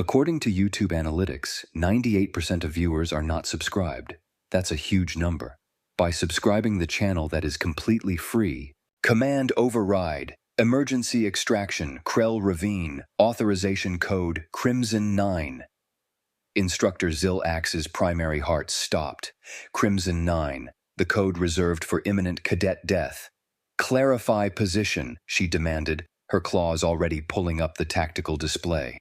According to YouTube analytics, 98% of viewers are not subscribed. That's a huge number. By subscribing the channel that is completely free, Command Override, Emergency Extraction, Krell Ravine, Authorization Code, Crimson 9. Instructor Zilax's primary heart stopped. Crimson 9, the code reserved for imminent cadet death. Clarify position, she demanded, her claws already pulling up the tactical display.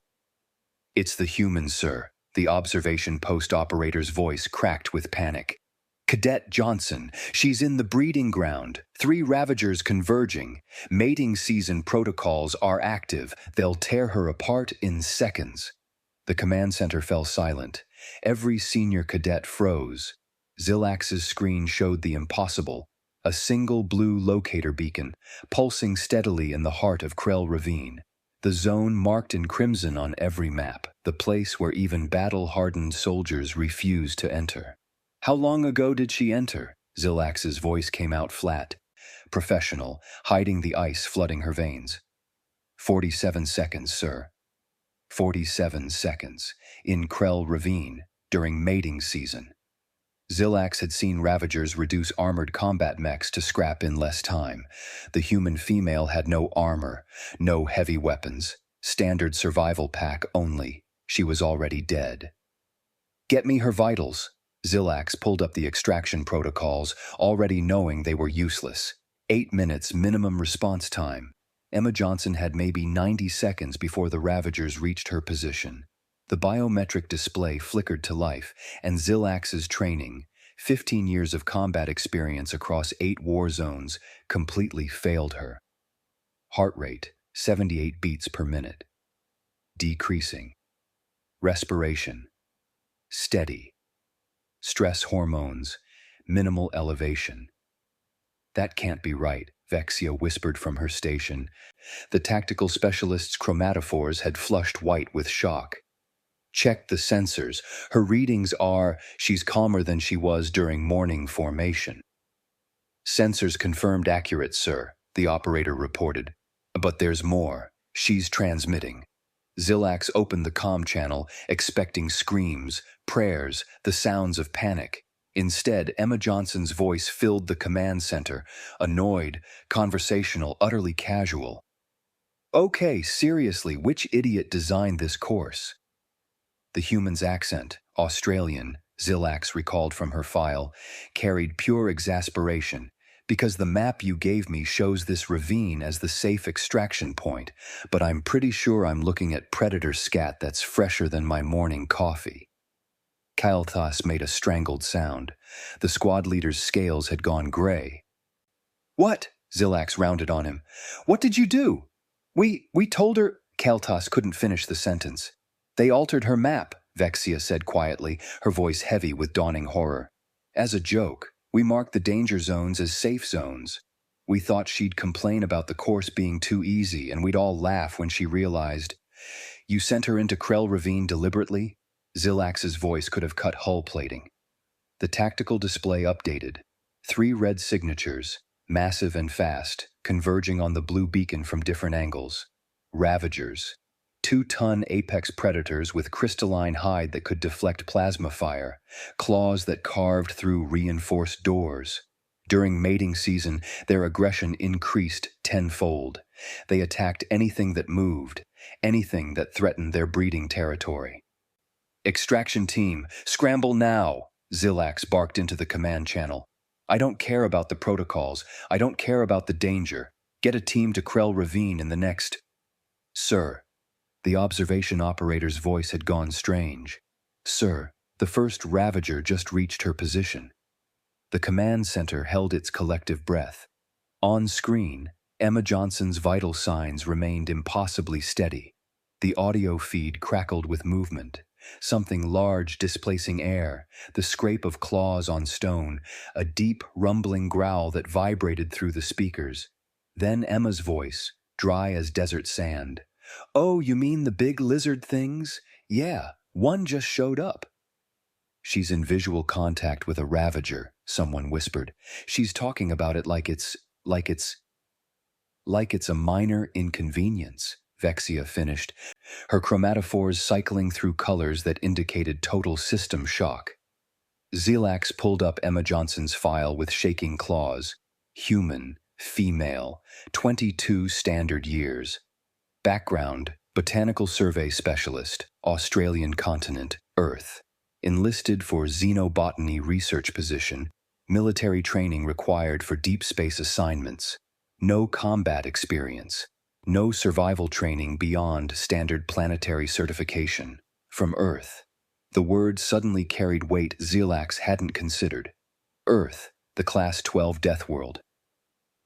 It's the humans, sir. The observation post operator's voice cracked with panic. Cadet Johnson, she's in the breeding ground. 3 Ravagers converging. Mating season protocols are active. They'll tear her apart in seconds. The command center fell silent. Every senior cadet froze. Zilax's screen showed the impossible. A single blue locator beacon, pulsing steadily in the heart of Krell Ravine. The zone marked in crimson on every map, the place where even battle-hardened soldiers refuse to enter. How long ago did she enter? Zilax's voice came out flat, professional, hiding the ice flooding her veins. 47 seconds, sir. 47 seconds, in Krell Ravine, during mating season. Zilax had seen Ravagers reduce armored combat mechs to scrap in less time. The human female had no armor, no heavy weapons, standard survival pack only. She was already dead. Get me her vitals. Zilax pulled up the extraction protocols, already knowing they were useless. 8 minutes minimum response time. Emma Johnson had maybe 90 seconds before the Ravagers reached her position. The biometric display flickered to life, and Zilax's training, 15 years of combat experience across 8 war zones, completely failed her. Heart rate, 78 beats per minute. Decreasing. Respiration. Steady. Stress hormones, minimal elevation. That can't be right, Vexia whispered from her station. The tactical specialist's chromatophores had flushed white with shock. Check the sensors. Her readings are, she's calmer than she was during morning formation. Sensors confirmed accurate, sir, the operator reported. But there's more. She's transmitting. Zilax opened the comm channel, expecting screams, prayers, the sounds of panic. Instead, Emma Johnson's voice filled the command center, annoyed, conversational, utterly casual. Okay, seriously, which idiot designed this course? The human's accent, Australian, Zilax recalled from her file, carried pure exasperation, because the map you gave me shows this ravine as the safe extraction point, but I'm pretty sure I'm looking at predator scat that's fresher than my morning coffee. Kael'thas made a strangled sound. The squad leader's scales had gone gray. What? Zilax rounded on him. What did you do? We told her... Kael'thas couldn't finish the sentence. They altered her map, Vexia said quietly, her voice heavy with dawning horror. As a joke, we marked the danger zones as safe zones. We thought she'd complain about the course being too easy, and we'd all laugh when she realized. You sent her into Krell Ravine deliberately? Zilax's voice could have cut hull plating. The tactical display updated. 3 red signatures, massive and fast, converging on the blue beacon from different angles. Ravagers. 2-ton apex predators with crystalline hide that could deflect plasma fire, claws that carved through reinforced doors. During mating season, their aggression increased tenfold. They attacked anything that moved, anything that threatened their breeding territory. Extraction team, scramble now, Zilax barked into the command channel. I don't care about the protocols. I don't care about the danger. Get a team to Krell Ravine in the next... Sir. The observation operator's voice had gone strange. Sir, the first Ravager just reached her position. The command center held its collective breath. On screen, Emma Johnson's vital signs remained impossibly steady. The audio feed crackled with movement. Something large displacing air, the scrape of claws on stone, a deep, rumbling growl that vibrated through the speakers. Then Emma's voice, dry as desert sand. Oh, you mean the big lizard things? Yeah, one just showed up. She's in visual contact with a Ravager, someone whispered. She's talking about it like it's a minor inconvenience, Vexia finished, her chromatophores cycling through colors that indicated total system shock. Zelax pulled up Emma Johnson's file with shaking claws. Human, female, 22 standard years. Background, Botanical Survey Specialist, Australian continent, Earth. Enlisted for xenobotany research position, military training required for deep space assignments. No combat experience. No survival training beyond standard planetary certification. From Earth. The word suddenly carried weight Zelax hadn't considered. Earth, the Class 12 Deathworld.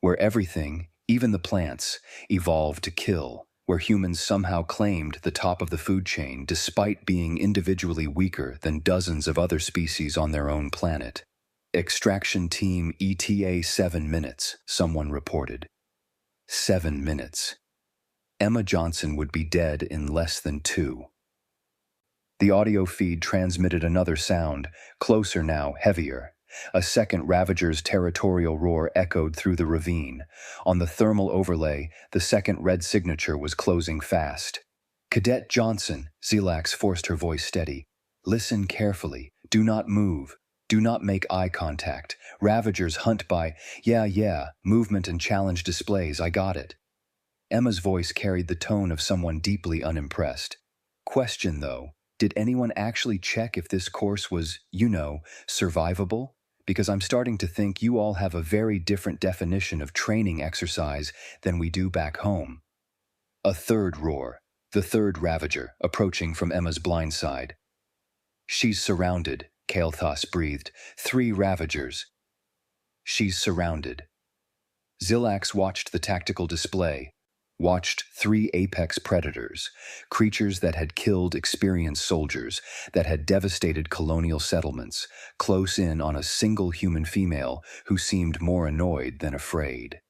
Where everything, even the plants, evolved to kill, where humans somehow claimed the top of the food chain despite being individually weaker than dozens of other species on their own planet. Extraction team ETA 7 minutes, someone reported. 7 minutes. Emma Johnson would be dead in less than 2. The audio feed transmitted another sound, closer now, heavier. A second Ravager's territorial roar echoed through the ravine. On the thermal overlay, the second red signature was closing fast. Cadet Johnson, Zelax forced her voice steady. Listen carefully. Do not move. Do not make eye contact. Ravagers hunt by, yeah, movement and challenge displays, I got it. Emma's voice carried the tone of someone deeply unimpressed. Question though, did anyone actually check if this course was, survivable? Because I'm starting to think you all have a very different definition of training exercise than we do back home. A third roar, the third Ravager, approaching from Emma's blind side. She's surrounded, Kael'thas breathed. 3 Ravagers. She's surrounded. Zelax watched the tactical display, watched 3 apex predators, creatures that had killed experienced soldiers, that had devastated colonial settlements, close in on a single human female who seemed more annoyed than afraid.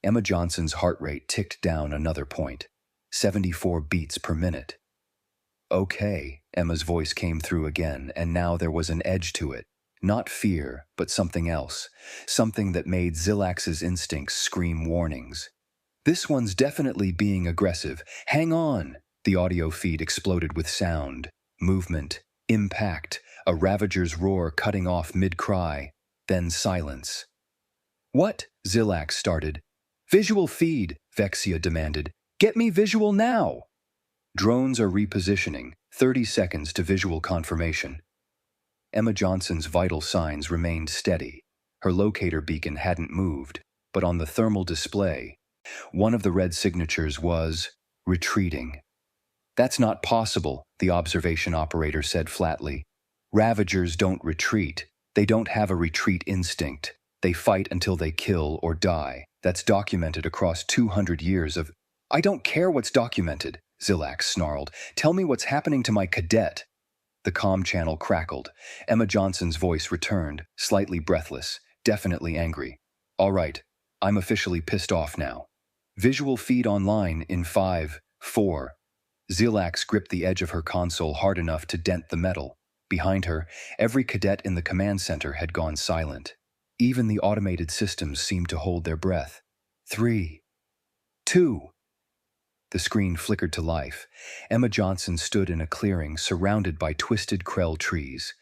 Emma Johnson's heart rate ticked down another point, 74 beats per minute. Okay, Emma's voice came through again, and now there was an edge to it. Not fear, but something else, something that made Zelax's instincts scream warnings. This one's definitely being aggressive. Hang on! The audio feed exploded with sound, movement, impact, a Ravager's roar cutting off mid-cry, then silence. What? Zelax started. Visual feed, Vexia demanded. Get me visual now! Drones are repositioning, 30 seconds to visual confirmation. Emma Johnson's vital signs remained steady. Her locator beacon hadn't moved, but on the thermal display, one of the red signatures was retreating. That's not possible, the observation operator said flatly. Ravagers don't retreat. They don't have a retreat instinct. They fight until they kill or die. That's documented across 200 years of... I don't care what's documented, Zelax snarled. Tell me what's happening to my cadet. The comm channel crackled. Emma Johnson's voice returned, slightly breathless, definitely angry. All right, I'm officially pissed off now. Visual feed online in 5, 4. Zelax gripped the edge of her console hard enough to dent the metal. Behind her, every cadet in the command center had gone silent. Even the automated systems seemed to hold their breath. 3, 2. The screen flickered to life. Emma Johnson stood in a clearing surrounded by twisted Krell trees,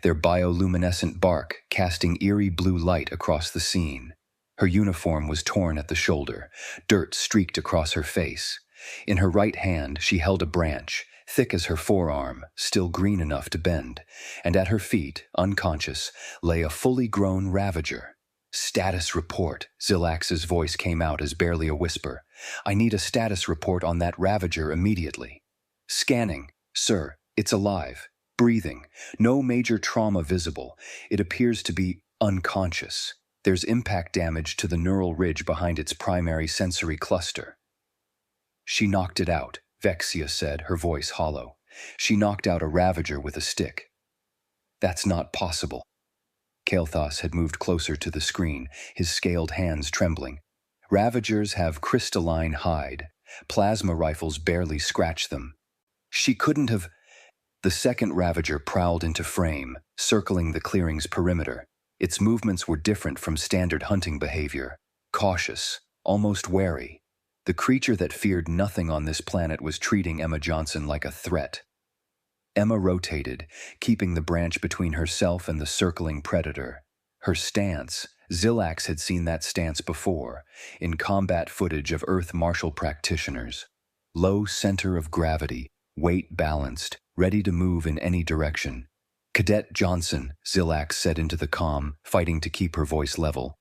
their bioluminescent bark casting eerie blue light across the scene. Her uniform was torn at the shoulder, dirt streaked across her face. In her right hand, she held a branch, thick as her forearm, still green enough to bend, and at her feet, unconscious, lay a fully grown Ravager. Status report, Zelax's voice came out as barely a whisper. I need a status report on that Ravager immediately. Scanning. Sir, it's alive. Breathing. No major trauma visible. It appears to be unconscious. There's impact damage to the neural ridge behind its primary sensory cluster. She knocked it out, Vexia said, her voice hollow. She knocked out a Ravager with a stick. That's not possible. Kael'thas had moved closer to the screen, his scaled hands trembling. Ravagers have crystalline hide. Plasma rifles barely scratch them. She couldn't have... The second Ravager prowled into frame, circling the clearing's perimeter. Its movements were different from standard hunting behavior. Cautious, almost wary. The creature that feared nothing on this planet was treating Emma Johnson like a threat. Emma rotated, keeping the branch between herself and the circling predator. Her stance, Zillax had seen that stance before, in combat footage of Earth martial practitioners. Low center of gravity, weight balanced, ready to move in any direction. Cadet Johnson, Zillax said into the comm, fighting to keep her voice level.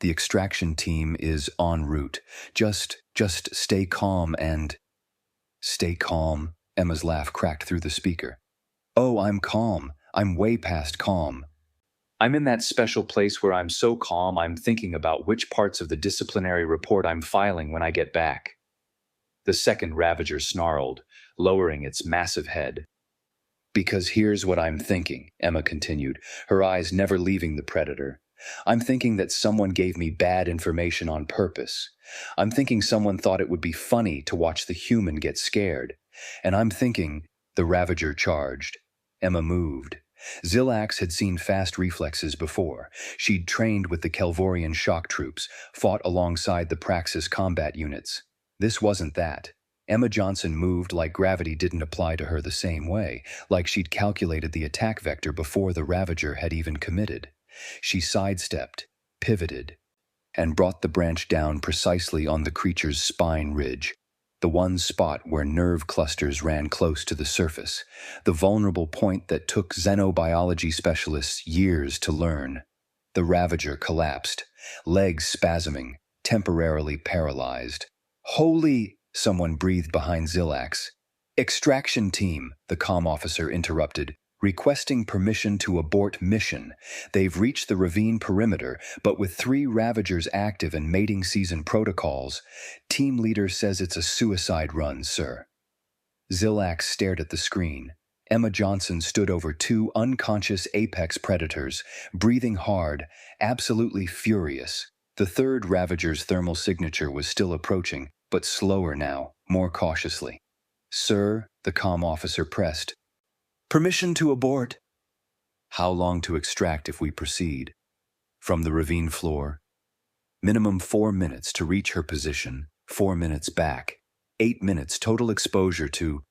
The extraction team is en route. Just stay calm and... Stay calm, Emma's laugh cracked through the speaker. Oh, I'm calm. I'm way past calm. I'm in that special place where I'm so calm I'm thinking about which parts of the disciplinary report I'm filing when I get back. The second Ravager snarled, lowering its massive head. Because here's what I'm thinking, Emma continued, her eyes never leaving the predator. I'm thinking that someone gave me bad information on purpose. I'm thinking someone thought it would be funny to watch the human get scared. And I'm thinking, the Ravager charged. Emma moved. Zillax had seen fast reflexes before. She'd trained with the Kelvorian shock troops, fought alongside the Praxis combat units. This wasn't that. Emma Johnson moved like gravity didn't apply to her the same way, like she'd calculated the attack vector before the Ravager had even committed. She sidestepped, pivoted, and brought the branch down precisely on the creature's spine ridge, the one spot where nerve clusters ran close to the surface, the vulnerable point that took xenobiology specialists years to learn. The Ravager collapsed, legs spasming, temporarily paralyzed. Holy... Someone breathed behind Zillax. Extraction team, the comm officer interrupted, requesting permission to abort mission. They've reached the ravine perimeter, but with 3 Ravagers active and mating season protocols. Team leader says it's a suicide run, sir. Zillax stared at the screen. Emma Johnson stood over 2 unconscious apex predators, breathing hard, absolutely furious. The third Ravager's thermal signature was still approaching, but slower now, more cautiously. Sir, the comm officer pressed. Permission to abort. How long to extract if we proceed? From the ravine floor. Minimum 4 minutes to reach her position, 4 minutes back. 8 minutes total exposure to...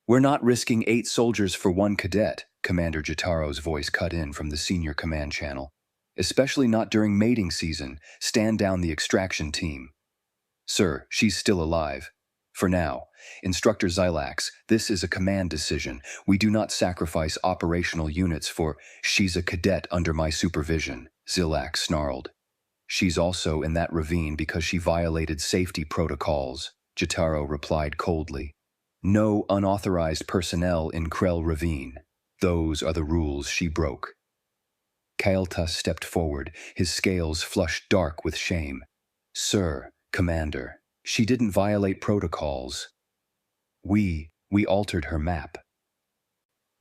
We're not risking 8 soldiers for 1 cadet, Commander Jitaro's voice cut in from the senior command channel. Especially not during mating season. Stand down the extraction team. Sir, she's still alive. For now. Instructor Zillax, this is a command decision. We do not sacrifice operational units for... She's a cadet under my supervision, Zillax snarled. She's also in that ravine because she violated safety protocols, Jitaro replied coldly. No unauthorized personnel in Krell Ravine. Those are the rules she broke. Kael'thas stepped forward, his scales flushed dark with shame. Sir, Commander, she didn't violate protocols. We altered her map.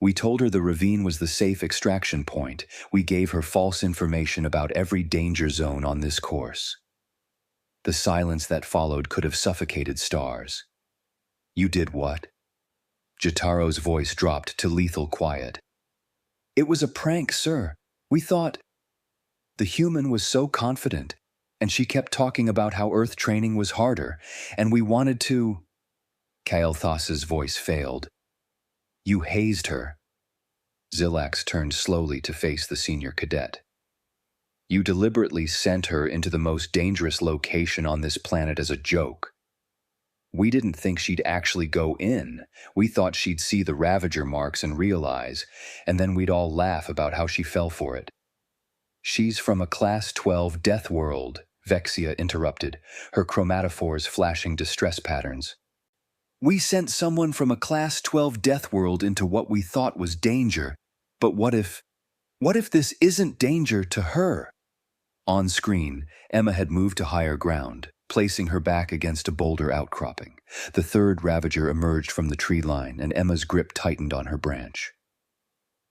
We told her the ravine was the safe extraction point. We gave her false information about every danger zone on this course. The silence that followed could have suffocated stars. You did what? Jitaro's voice dropped to lethal quiet. It was a prank, sir. We thought... The human was so confident. And she kept talking about how Earth training was harder, and we wanted to... Kael'thas's voice failed. You hazed her. Zillax turned slowly to face the senior cadet. You deliberately sent her into the most dangerous location on this planet as a joke. We didn't think she'd actually go in. We thought she'd see the Ravager marks and realize, and then we'd all laugh about how she fell for it. She's from a Class 12 Deathworld, Vexia interrupted, her chromatophores flashing distress patterns. We sent someone from a Class 12 Deathworld into what we thought was danger, but what if this isn't danger to her? On screen, Emma had moved to higher ground, placing her back against a boulder outcropping. The third Ravager emerged from the tree line, and Emma's grip tightened on her branch.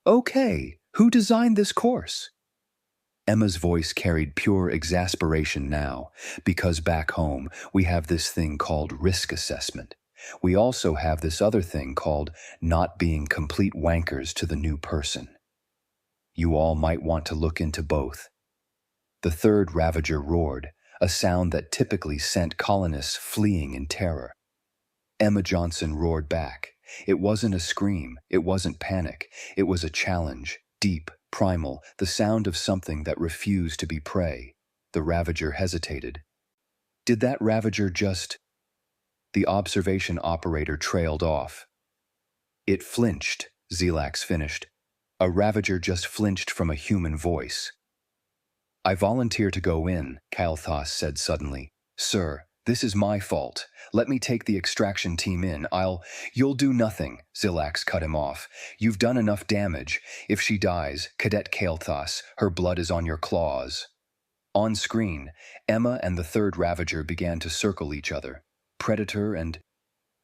Okay, who designed this course? Emma's voice carried pure exasperation now, because back home we have this thing called risk assessment. We also have this other thing called not being complete wankers to the new person. You all might want to look into both. The third Ravager roared, a sound that typically sent colonists fleeing in terror. Emma Johnson roared back. It wasn't a scream, it wasn't panic, it was a challenge, deep, primal, the sound of something that refused to be prey. The Ravager hesitated. Did that Ravager just... The observation operator trailed off. It flinched, Zelax finished. A Ravager just flinched from a human voice. I volunteer to go in, Kael'thas said suddenly. Sir, this is my fault. Let me take the extraction team in. You'll do nothing, Zelax cut him off. You've done enough damage. If she dies, Cadet Kael'thas, her blood is on your claws. On screen, Emma and the third Ravager began to circle each other. Predator and...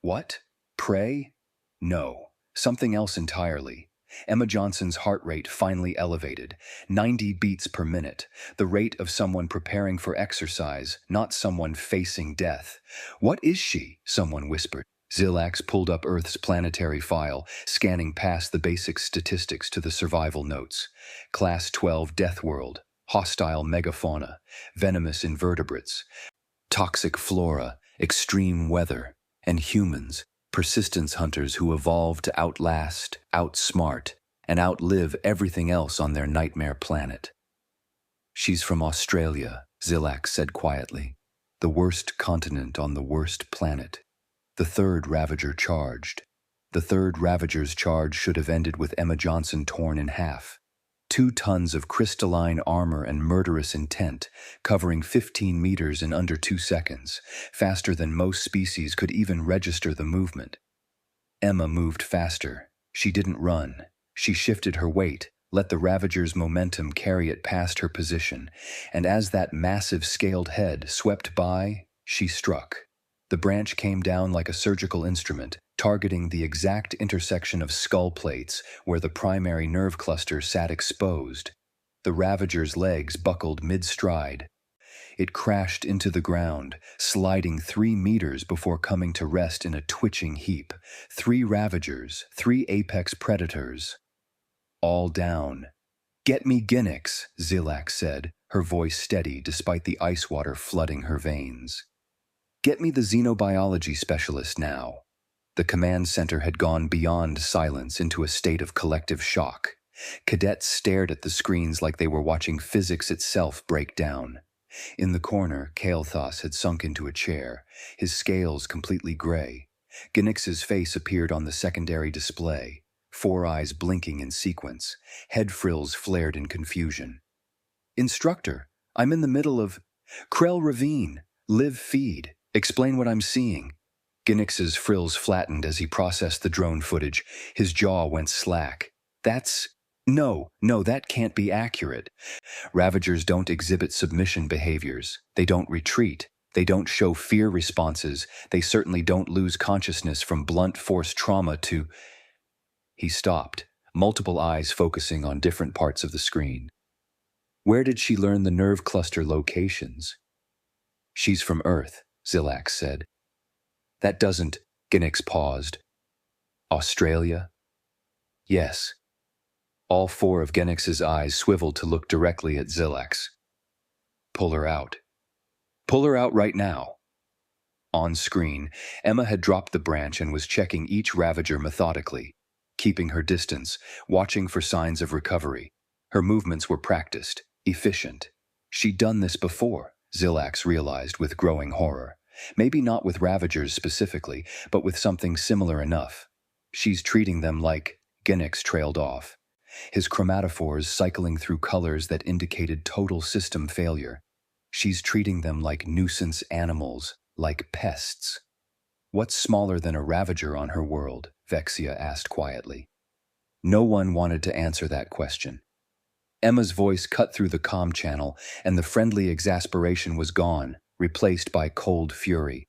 What? Prey? No, something else entirely. Emma Johnson's heart rate finally elevated, 90 beats per minute, the rate of someone preparing for exercise, not someone facing death. What is she? Someone whispered. Zelax pulled up Earth's planetary file, scanning past the basic statistics to the survival notes. Class 12 Deathworld, hostile megafauna, venomous invertebrates, toxic flora, extreme weather, and humans. Persistence hunters who evolved to outlast, outsmart, and outlive everything else on their nightmare planet. She's from Australia, Zelax said quietly. The worst continent on the worst planet. The third Ravager charged. The third Ravager's charge should have ended with Emma Johnson torn in half. 2 tons of crystalline armor and murderous intent, covering 15 meters in under 2 seconds, faster than most species could even register the movement. Emma moved faster. She didn't run. She shifted her weight, let the Ravager's momentum carry it past her position, and as that massive scaled head swept by, she struck. The branch came down like a surgical instrument, targeting the exact intersection of skull plates where the primary nerve cluster sat exposed. The Ravager's legs buckled mid-stride. It crashed into the ground, sliding 3 meters before coming to rest in a twitching heap. 3 Ravagers, 3 apex predators. All down. Get me Ginix, Zelax said, her voice steady despite the ice water flooding her veins. Get me the xenobiology specialist now. The command center had gone beyond silence into a state of collective shock. Cadets stared at the screens like they were watching physics itself break down. In the corner, Kael'thas had sunk into a chair, his scales completely gray. Ginix's face appeared on the secondary display, 4 eyes blinking in sequence, head frills flared in confusion. Instructor, I'm in the middle of... Krell Ravine, live feed. Explain what I'm seeing. Ginix's frills flattened as he processed the drone footage. His jaw went slack. No, that can't be accurate. Ravagers don't exhibit submission behaviors. They don't retreat. They don't show fear responses. They certainly don't lose consciousness from blunt force trauma to... He stopped, multiple eyes focusing on different parts of the screen. Where did she learn the nerve cluster locations? She's from Earth, Zelax said. That doesn't... Ginix paused. Australia? Yes. All 4 of Ginix's eyes swiveled to look directly at Zelax. Pull her out. Pull her out right now. On screen, Emma had dropped the branch and was checking each Ravager methodically, keeping her distance, watching for signs of recovery. Her movements were practiced, efficient. She'd done this before, Zelax realized with growing horror. Maybe not with Ravagers specifically, but with something similar enough. She's treating them like... Ginix trailed off, his chromatophores cycling through colors that indicated total system failure. She's treating them like nuisance animals, like pests. What's smaller than a Ravager on her world? Vexia asked quietly. No one wanted to answer that question. Emma's voice cut through the comm channel, and the friendly exasperation was gone, replaced by cold fury.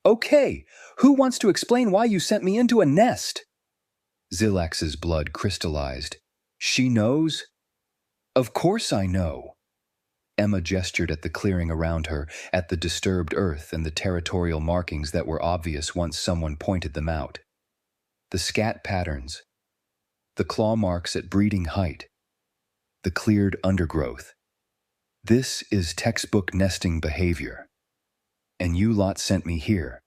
Okay, who wants to explain why you sent me into a nest? Zelax's blood crystallized. She knows? Of course I know. Emma gestured at the clearing around her, at the disturbed earth and the territorial markings that were obvious once someone pointed them out. The scat patterns, the claw marks at breeding height, the cleared undergrowth. This is textbook nesting behavior. And you lot sent me here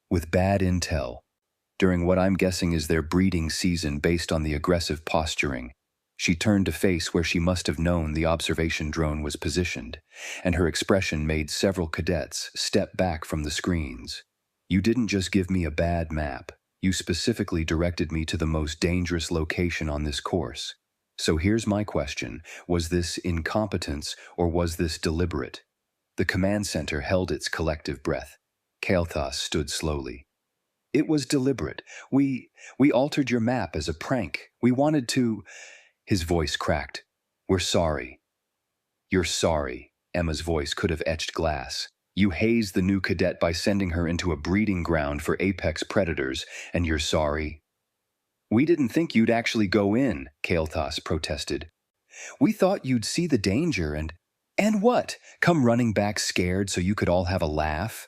with bad intel during what I'm guessing is their breeding season based on the aggressive posturing. She turned to face where she must have known the observation drone was positioned, and her expression made several cadets step back from the screens. You didn't just give me a bad map, you specifically directed me to the most dangerous location on this course. So here's my question, was this incompetence or was this deliberate? The command center held its collective breath. Kael'thas stood slowly. It was deliberate. We altered your map as a prank. We wanted to... His voice cracked. We're sorry. You're sorry. Emma's voice could have etched glass. You hazed the new cadet by sending her into a breeding ground for apex predators, and you're sorry? We didn't think you'd actually go in, Kael'thas protested. We thought you'd see the danger and... And what? Come running back scared so you could all have a laugh?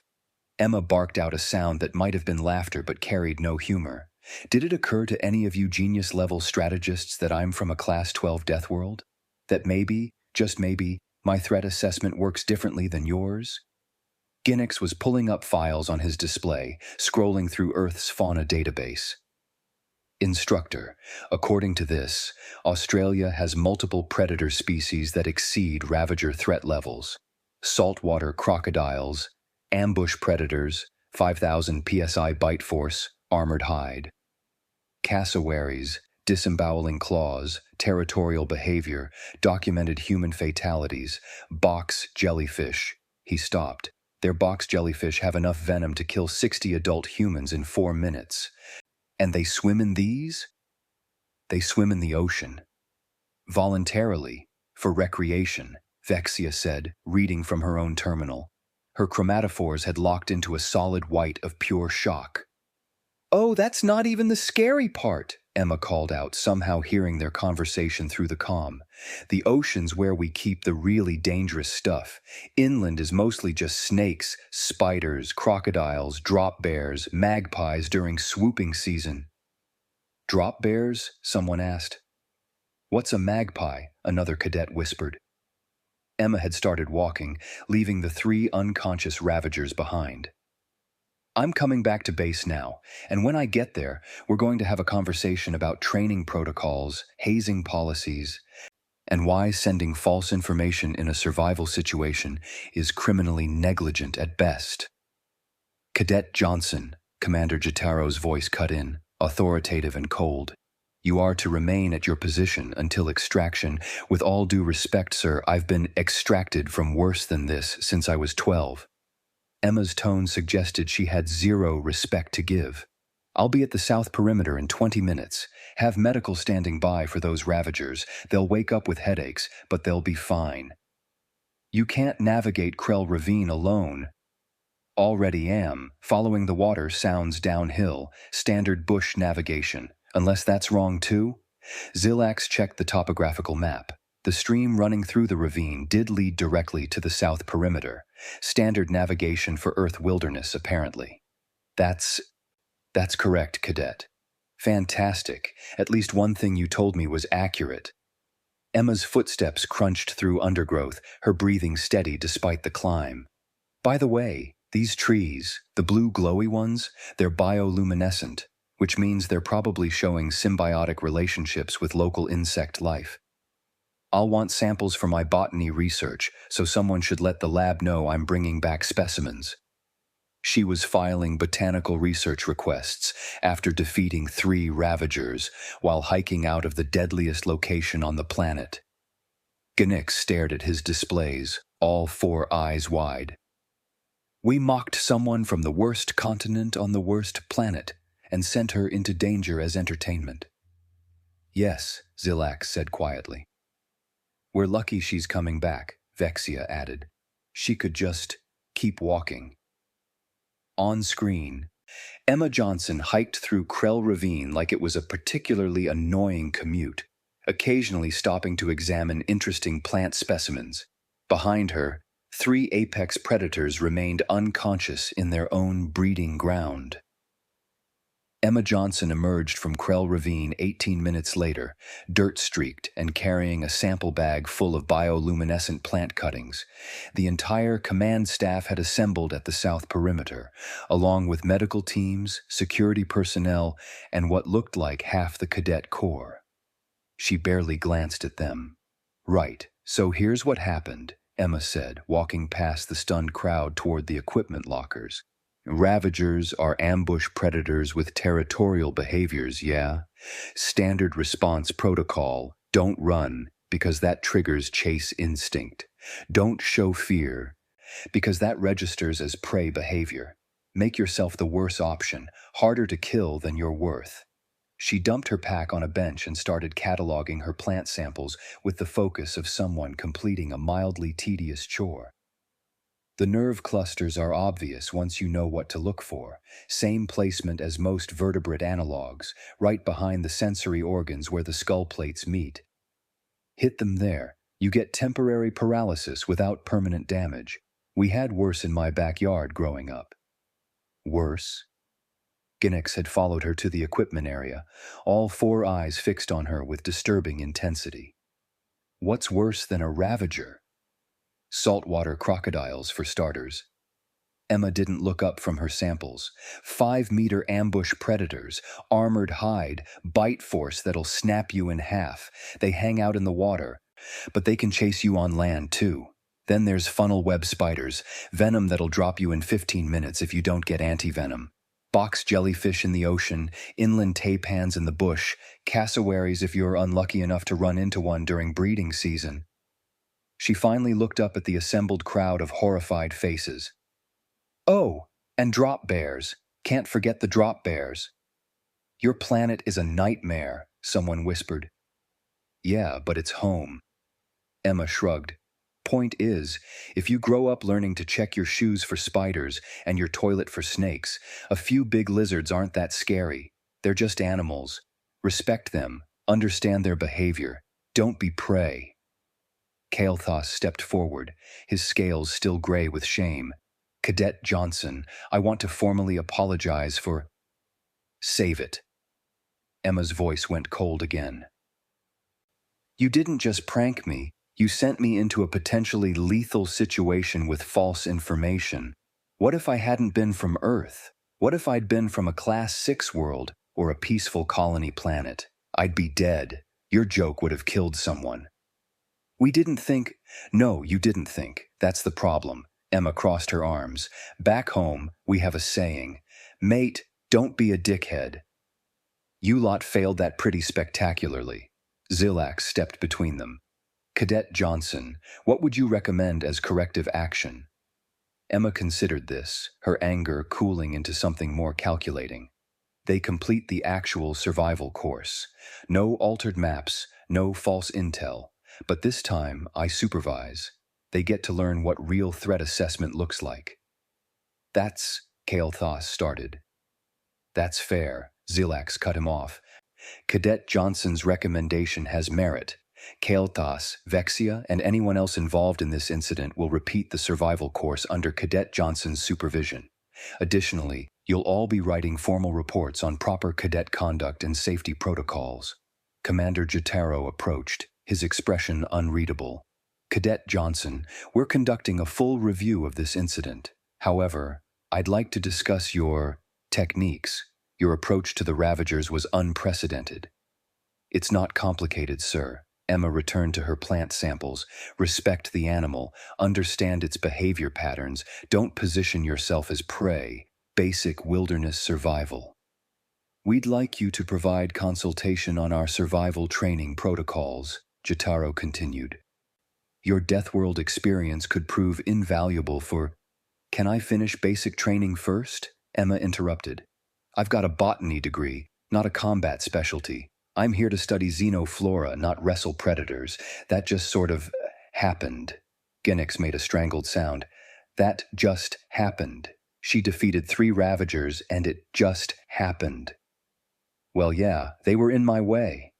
Emma barked out a sound that might have been laughter but carried no humor. Did it occur to any of you genius-level strategists that I'm from a Class 12 Deathworld? That maybe, just maybe, my threat assessment works differently than yours? Ginix was pulling up files on his display, scrolling through Earth's fauna database. Instructor, according to this, Australia has multiple predator species that exceed Ravager threat levels. Saltwater crocodiles, ambush predators, 5,000 psi bite force, armored hide. Cassowaries, disemboweling claws, territorial behavior, documented human fatalities, box jellyfish. He stopped. Their box jellyfish have enough venom to kill 60 adult humans in 4 minutes. And they swim in these? They swim in the ocean. Voluntarily, for recreation, Vexia said, reading from her own terminal. Her chromatophores had locked into a solid white of pure shock. Oh, that's not even the scary part, Emma called out, somehow hearing their conversation through the comm. The ocean's where we keep the really dangerous stuff. Inland is mostly just snakes, spiders, crocodiles, drop bears, magpies during swooping season. Drop bears? Someone asked. What's a magpie? Another cadet whispered. Emma had started walking, leaving the 3 unconscious Ravagers behind. I'm coming back to base now, and when I get there, we're going to have a conversation about training protocols, hazing policies, and why sending false information in a survival situation is criminally negligent at best. Cadet Johnson, Commander Jataro's voice cut in, authoritative and cold. You are to remain at your position until extraction. With all due respect, sir, I've been extracted from worse than this since I was 12. Emma's tone suggested she had zero respect to give. I'll be at the south perimeter in 20 minutes. Have medical standing by for those Ravagers. They'll wake up with headaches, but they'll be fine. You can't navigate Krell Ravine alone. Already am. Following the water sounds downhill. Standard bush navigation. Unless that's wrong too? Zilax checked the topographical map. The stream running through the ravine did lead directly to the south perimeter. Standard navigation for Earth wilderness, apparently. That's correct, Cadet. Fantastic. At least one thing you told me was accurate. Emma's footsteps crunched through undergrowth, her breathing steady despite the climb. By the way, these trees, the blue glowy ones, they're bioluminescent, which means they're probably showing symbiotic relationships with local insect life. I'll want samples for my botany research, so someone should let the lab know I'm bringing back specimens. She was filing botanical research requests after defeating 3 Ravagers while hiking out of the deadliest location on the planet. Ginix stared at his displays, all 4 eyes wide. We mocked someone from the worst continent on the worst planet and sent her into danger as entertainment. Yes, Zilax said quietly. We're lucky she's coming back, Vexia added. She could just keep walking. On screen, Emma Johnson hiked through Krell Ravine like it was a particularly annoying commute, occasionally stopping to examine interesting plant specimens. Behind her, 3 apex predators remained unconscious in their own breeding ground. Emma Johnson emerged from Krell Ravine 18 minutes later, dirt-streaked and carrying a sample bag full of bioluminescent plant cuttings. The entire command staff had assembled at the south perimeter, along with medical teams, security personnel, and what looked like half the cadet corps. She barely glanced at them. "Right, so here's what happened," Emma said, walking past the stunned crowd toward the equipment lockers. "Ravagers are ambush predators with territorial behaviors, yeah? Standard response protocol: don't run, because that triggers chase instinct. Don't show fear, because that registers as prey behavior. Make yourself the worse option, harder to kill than you're worth." She dumped her pack on a bench and started cataloging her plant samples with the focus of someone completing a mildly tedious chore. The nerve clusters are obvious once you know what to look for. Same placement as most vertebrate analogs, right behind the sensory organs where the skull plates meet. Hit them there. You get temporary paralysis without permanent damage. We had worse in my backyard growing up. Worse? Ginix had followed her to the equipment area, all four eyes fixed on her with disturbing intensity. What's worse than a Ravager? Saltwater crocodiles, for starters. Emma didn't look up from her samples. 5-meter ambush predators, armored hide, bite force that'll snap you in half. They hang out in the water, but they can chase you on land too. Then there's funnel web spiders, venom that'll drop you in 15 minutes if you don't get anti-venom. Box jellyfish in the ocean, inland taipans in the bush, cassowaries if you're unlucky enough to run into one during breeding season. She finally looked up at the assembled crowd of horrified faces. "Oh, and drop bears. Can't forget the drop bears." "Your planet is a nightmare," someone whispered. "Yeah, but it's home." Emma shrugged. "Point is, if you grow up learning to check your shoes for spiders and your toilet for snakes, a few big lizards aren't that scary. They're just animals. Respect them. Understand their behavior. Don't be prey." Kael'thas stepped forward, his scales still gray with shame. "Cadet Johnson, I want to formally apologize for—" "Save it." Emma's voice went cold again. "You didn't just prank me. You sent me into a potentially lethal situation with false information. What if I hadn't been from Earth? What if I'd been from a Class 6 world or a peaceful colony planet? I'd be dead. Your joke would have killed someone." "We didn't think—" "No, you didn't think. That's the problem." Emma crossed her arms. "Back home, we have a saying. Mate, don't be a dickhead." "You lot failed that pretty spectacularly." Zilax stepped between them. "Cadet Johnson, what would you recommend as corrective action?" Emma considered this, her anger cooling into something more calculating. They complete the actual survival course. No altered maps, no false intel. But this time, I supervise. They get to learn what real threat assessment looks like. "That's," Kael'thas started. "That's fair," Zilax cut him off. "Cadet Johnson's recommendation has merit. Kael'thas, Vexia, and anyone else involved in this incident will repeat the survival course under Cadet Johnson's supervision. Additionally, you'll all be writing formal reports on proper cadet conduct and safety protocols." Commander Jotaro approached, his expression unreadable. "Cadet Johnson, we're conducting a full review of this incident. However, I'd like to discuss your techniques. Your approach to the Ravagers was unprecedented." "It's not complicated, sir." Emma returned to her plant samples. "Respect the animal, understand its behavior patterns, don't position yourself as prey. Basic wilderness survival." "We'd like you to provide consultation on our survival training protocols," Jotaro continued. "Your Deathworld experience could prove invaluable for—" "Can I finish basic training first?" Emma interrupted. "I've got a botany degree, not a combat specialty. I'm here to study xenoflora, not wrestle predators. That just sort of happened." Ginix made a strangled sound. "That just happened. She defeated 3 Ravagers, and it just happened." "Well, yeah, they were in my way."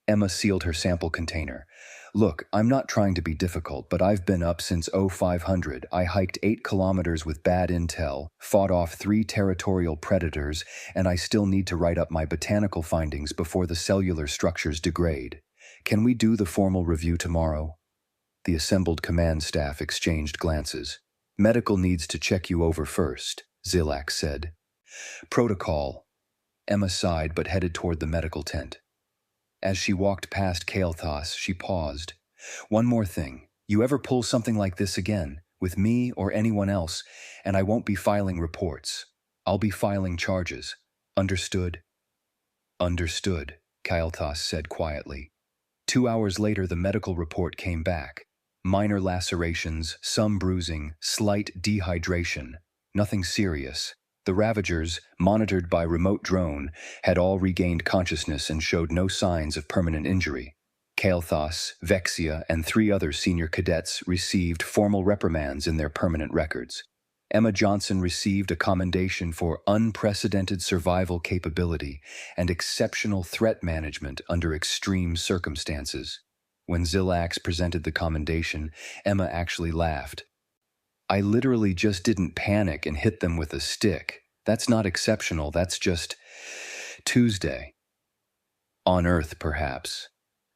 Emma sealed her sample container. Look, I'm not trying to be difficult, but I've been up since 0500. I hiked 8 kilometers with bad intel, fought off 3 territorial predators, and I still need to write up my botanical findings before the cellular structures degrade. Can we do the formal review tomorrow? The assembled command staff exchanged glances. Medical needs to check you over first, Zilak said. Protocol. Emma sighed but headed toward the medical tent. As she walked past Kael'thas, she paused. One more thing. You ever pull something like this again, with me or anyone else, and I won't be filing reports. I'll be filing charges. Understood? Understood, Kael'thas said quietly. 2 hours later, the medical report came back. Minor lacerations, some bruising, slight dehydration. Nothing serious. The Ravagers, monitored by remote drone, had all regained consciousness and showed no signs of permanent injury. Kael'thas, Vexia, and 3 other senior cadets received formal reprimands in their permanent records. Emma Johnson received a commendation for unprecedented survival capability and exceptional threat management under extreme circumstances. When Zilax presented the commendation, Emma actually laughed. I literally just didn't panic and hit them with a stick. That's not exceptional, that's just Tuesday. On Earth, perhaps.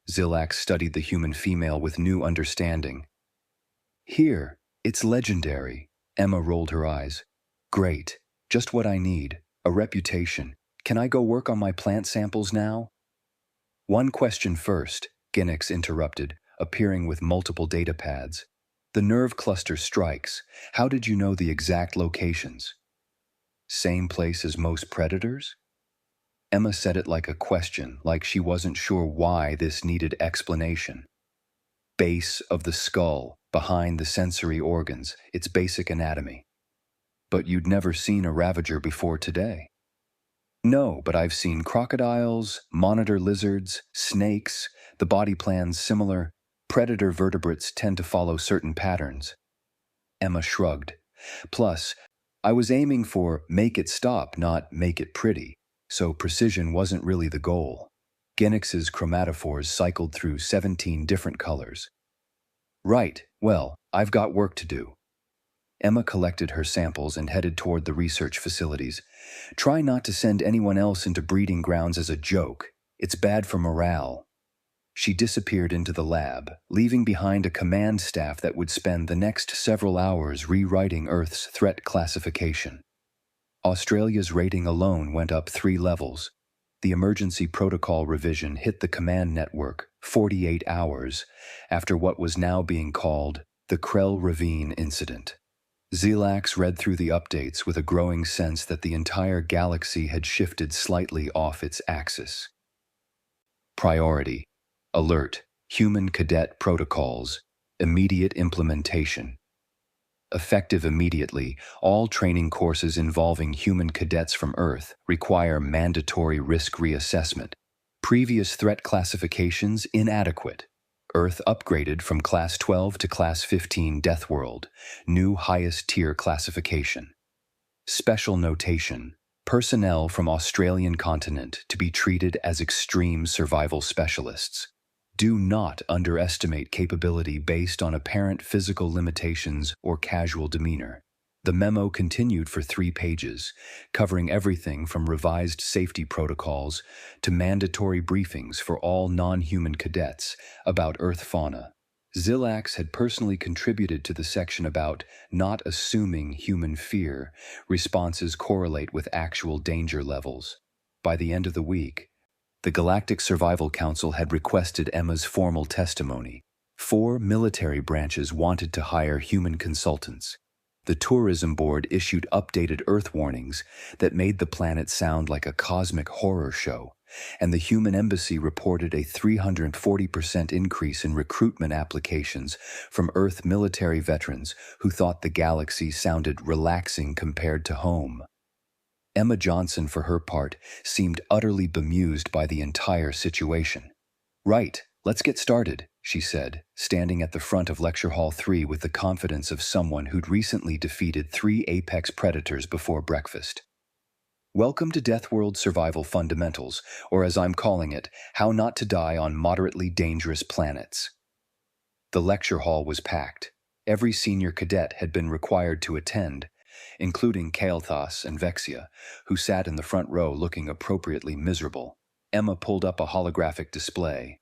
Zilax studied the human female with new understanding. Here, it's legendary. Emma rolled her eyes. Great, just what I need, a reputation. Can I go work on my plant samples now? One question first, Ginix interrupted, appearing with multiple data pads. The nerve cluster strikes. How did you know the exact locations? Same place as most predators? Emma said it like a question, like she wasn't sure why this needed explanation. Base of the skull, behind the sensory organs, its basic anatomy. But you'd never seen a Ravager before today. No, but I've seen crocodiles, monitor lizards, snakes, the body plan's similar. Predator vertebrates tend to follow certain patterns. Emma shrugged. Plus, I was aiming for make it stop, not make it pretty, so precision wasn't really the goal. Ginix's chromatophores cycled through 17 different colors. Right, well, I've got work to do. Emma collected her samples and headed toward the research facilities. Try not to send anyone else into breeding grounds as a joke. It's bad for morale. She disappeared into the lab, leaving behind a command staff that would spend the next several hours rewriting Earth's threat classification. Australia's rating alone went up 3 levels. The emergency protocol revision hit the command network 48 hours after what was now being called the Krell Ravine incident. Zilax read through the updates with a growing sense that the entire galaxy had shifted slightly off its axis. Priority. Alert. Human cadet protocols. Immediate implementation. Effective immediately, all training courses involving human cadets from Earth require mandatory risk reassessment. Previous threat classifications inadequate. Earth upgraded from Class 12 to Class 15 Deathworld. New highest tier classification. Special notation. Personnel from Australian continent to be treated as extreme survival specialists. Do not underestimate capability based on apparent physical limitations or casual demeanor. The memo continued for 3 pages, covering everything from revised safety protocols to mandatory briefings for all non-human cadets about Earth fauna. Zilax had personally contributed to the section about not assuming human fear. Responses correlate with actual danger levels. By the end of the week, the Galactic Survival Council had requested Emma's formal testimony. 4 military branches wanted to hire human consultants. The Tourism Board issued updated Earth warnings that made the planet sound like a cosmic horror show, and the Human Embassy reported a 340% increase in recruitment applications from Earth military veterans who thought the galaxy sounded relaxing compared to home. Emma Johnson, for her part, seemed utterly bemused by the entire situation. Right, let's get started, she said, standing at the front of Lecture Hall 3 with the confidence of someone who'd recently defeated 3 apex predators before breakfast. Welcome to Deathworld Survival Fundamentals, or as I'm calling it, How Not to Die on Moderately Dangerous Planets. The lecture hall was packed. Every senior cadet had been required to attend, including Kael'thas and Vexia, who sat in the front row looking appropriately miserable. Emma pulled up a holographic display.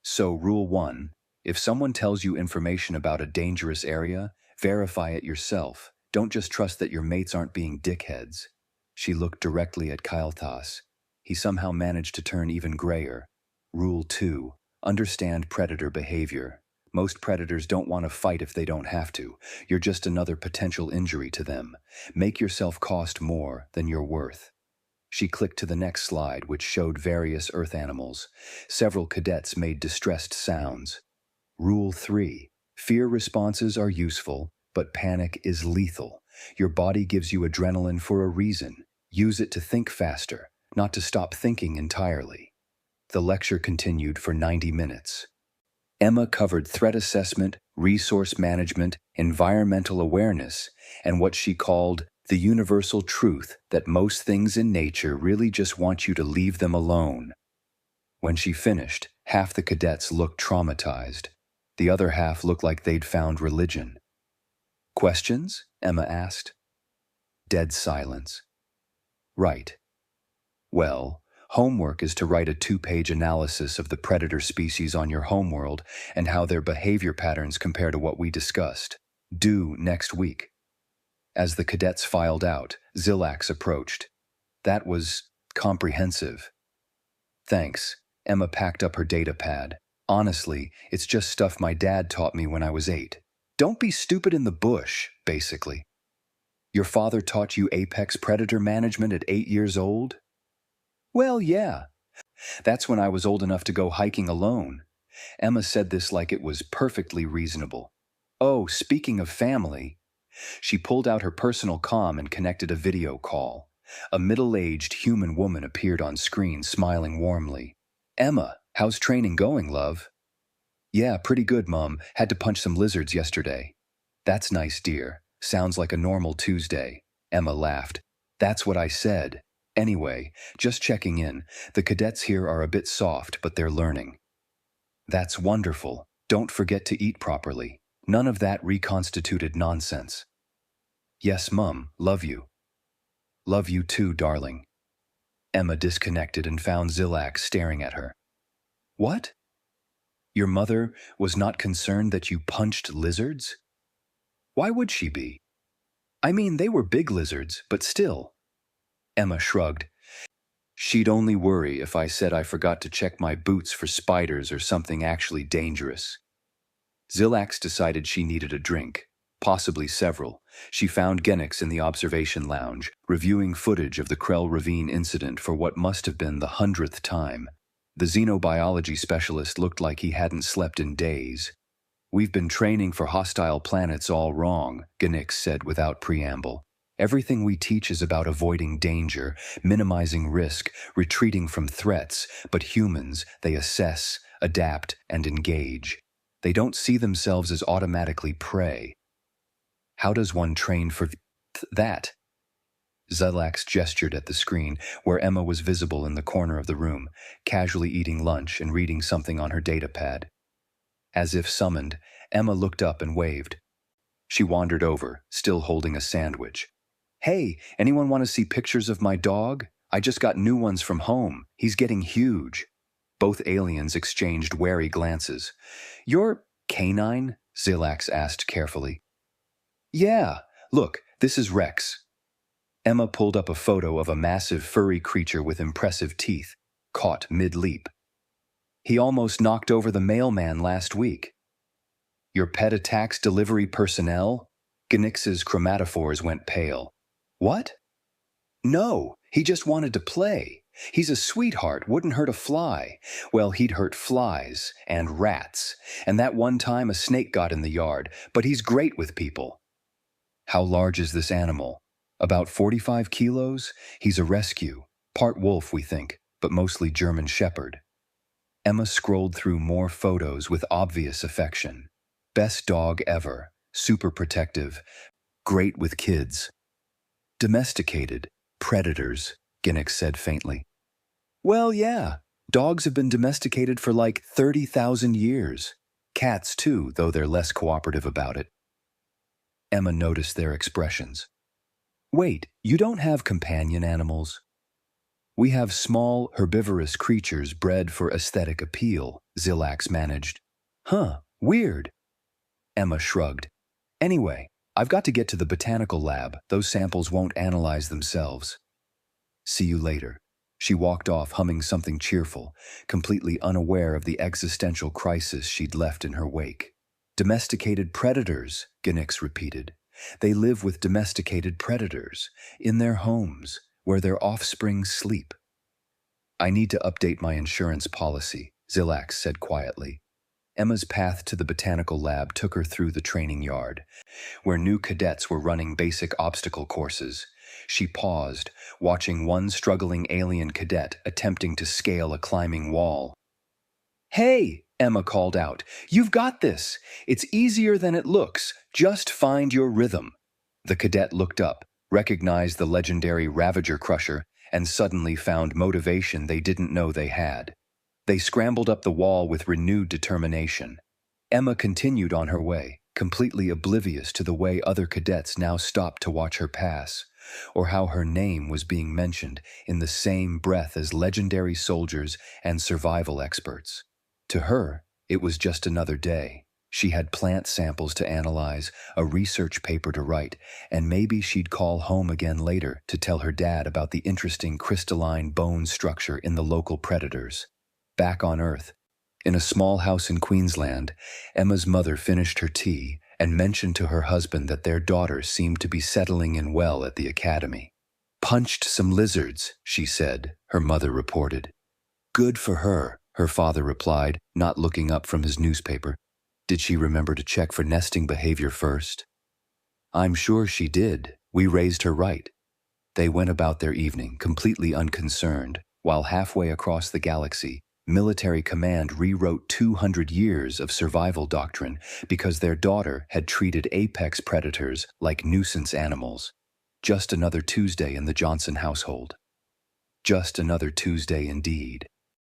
So, Rule 1, if someone tells you information about a dangerous area, verify it yourself. Don't just trust that your mates aren't being dickheads. She looked directly at Kael'thas. He somehow managed to turn even grayer. Rule 2, understand predator behavior. Most predators don't want to fight if they don't have to. You're just another potential injury to them. Make yourself cost more than you're worth. She clicked to the next slide, which showed various earth animals. Several cadets made distressed sounds. Rule 3. Fear responses are useful, but panic is lethal. Your body gives you adrenaline for a reason. Use it to think faster, not to stop thinking entirely. The lecture continued for 90 minutes. Emma covered threat assessment, resource management, environmental awareness, and what she called the universal truth that most things in nature really just want you to leave them alone. When she finished, half the cadets looked traumatized. The other half looked like they'd found religion. Questions? Emma asked. Dead silence. Right. Well, homework is to write a 2-page analysis of the predator species on your homeworld and how their behavior patterns compare to what we discussed. Due next week. As the cadets filed out, Zilax approached. That was comprehensive. Thanks. Emma packed up her data pad. Honestly, it's just stuff my dad taught me when I was 8. Don't be stupid in the bush, basically. Your father taught you apex predator management at 8 years old? Well, yeah. That's when I was old enough to go hiking alone. Emma said this like it was perfectly reasonable. Oh, speaking of family. She pulled out her personal comm and connected a video call. A middle-aged human woman appeared on screen, smiling warmly. Emma, how's training going, love? Yeah, pretty good, Mum. Had to punch some lizards yesterday. That's nice, dear. Sounds like a normal Tuesday. Emma laughed. That's what I said. Anyway, just checking in. The cadets here are a bit soft, but they're learning. That's wonderful. Don't forget to eat properly. None of that reconstituted nonsense. Yes, Mum. Love you. Love you too, darling. Emma disconnected and found Zilax staring at her. What? Your mother was not concerned that you punched lizards? Why would she be? I mean, they were big lizards, but still. Emma shrugged. She'd only worry if I said I forgot to check my boots for spiders or something actually dangerous. Zilax decided she needed a drink, possibly several. She found Genix in the observation lounge, reviewing footage of the Krell Ravine incident for what must have been the 100th time. The xenobiology specialist looked like he hadn't slept in days. We've been training for hostile planets all wrong, Genix said without preamble. Everything we teach is about avoiding danger, minimizing risk, retreating from threats, but humans, they assess, adapt, and engage. They don't see themselves as automatically prey. How does one train for that? Zilax gestured at the screen, where Emma was visible in the corner of the room, casually eating lunch and reading something on her datapad. As if summoned, Emma looked up and waved. She wandered over, still holding a sandwich. Hey, anyone want to see pictures of my dog? I just got new ones from home. He's getting huge. Both aliens exchanged wary glances. You're canine? Zilax asked carefully. Yeah, look, this is Rex. Emma pulled up a photo of a massive furry creature with impressive teeth, caught mid-leap. He almost knocked over the mailman last week. Your pet attacks delivery personnel? Genix's chromatophores went pale. What? No, he just wanted to play. He's a sweetheart, wouldn't hurt a fly. Well, he'd hurt flies and rats, and that one time a snake got in the yard, but he's great with people. How large is this animal? About 45 kilos? He's a rescue. Part wolf, we think, but mostly German shepherd. Emma scrolled through more photos with obvious affection. Best dog ever. Super protective. Great with kids. Domesticated. Predators, Genix said faintly. Well, yeah. Dogs have been domesticated for like 30,000 years. Cats too, though they're less cooperative about it. Emma noticed their expressions. Wait, you don't have companion animals? We have small, herbivorous creatures bred for aesthetic appeal, Zilax managed. Huh, weird. Emma shrugged. Anyway, I've got to get to the botanical lab. Those samples won't analyze themselves. See you later. She walked off humming something cheerful, completely unaware of the existential crisis she'd left in her wake. Domesticated predators, Ginix repeated. They live with domesticated predators, in their homes, where their offspring sleep. I need to update my insurance policy, Zilax said quietly. Emma's path to the botanical lab took her through the training yard, where new cadets were running basic obstacle courses. She paused, watching one struggling alien cadet attempting to scale a climbing wall. Hey, Emma called out, you've got this. It's easier than it looks. Just find your rhythm. The cadet looked up, recognized the legendary Ravager crusher, and suddenly found motivation they didn't know they had. They scrambled up the wall with renewed determination. Emma continued on her way, completely oblivious to the way other cadets now stopped to watch her pass, or how her name was being mentioned in the same breath as legendary soldiers and survival experts. To her, it was just another day. She had plant samples to analyze, a research paper to write, and maybe she'd call home again later to tell her dad about the interesting crystalline bone structure in the local predators. Back on Earth, in a small house in Queensland, Emma's mother finished her tea and mentioned to her husband that their daughter seemed to be settling in well at the academy. Punched some lizards, she said, her mother reported. Good for her, her father replied, not looking up from his newspaper. Did she remember to check for nesting behavior first? I'm sure she did. We raised her right. They went about their evening, completely unconcerned, while halfway across the galaxy, military command rewrote 200 years of survival doctrine because their daughter had treated apex predators like nuisance animals. Just another Tuesday in the Johnson household. Just another Tuesday indeed.